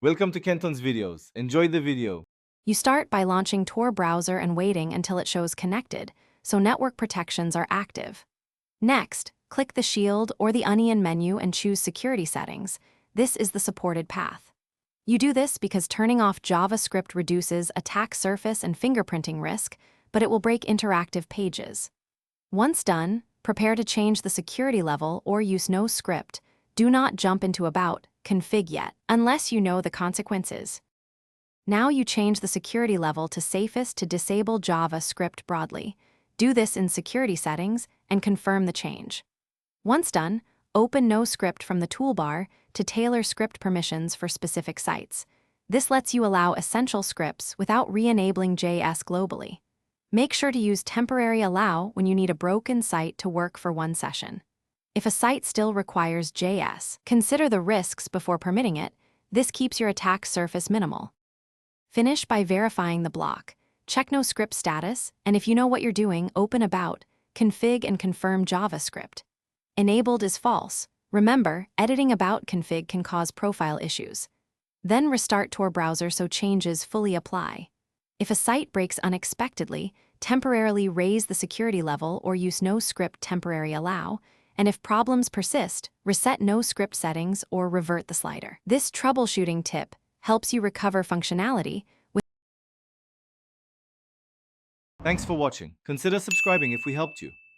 Welcome to Kenton's videos. Enjoy the video. You start by launching Tor browser and waiting until it shows connected, so network protections are active. Next, click the shield or the onion menu and choose security settings. This is the supported path. You do this because turning off JavaScript reduces attack surface and fingerprinting risk, but it will break interactive pages. Once done, prepare to change the security level or use no script. Do not jump into About, Config yet, unless you know the consequences. Now you change the security level to safest to disable JavaScript broadly. Do this in security settings and confirm the change. Once done, open No Script from the toolbar to tailor script permissions for specific sites. This lets you allow essential scripts without re-enabling JS globally. Make sure to use temporary allow when you need a broken site to work for one session. If a site still requires JS, consider the risks before permitting it. This keeps your attack surface minimal. Finish by verifying the block. Check no script status, and if you know what you're doing, open About, Config and confirm JavaScript. Enabled is false. Remember, editing About config can cause profile issues. Then restart Tor browser so changes fully apply. If a site breaks unexpectedly, temporarily raise the security level or use no script temporary allow, and if problems persist, reset no script settings or revert the slider. This troubleshooting tip helps you recover functionality. Thanks for watching. Consider subscribing if we helped you.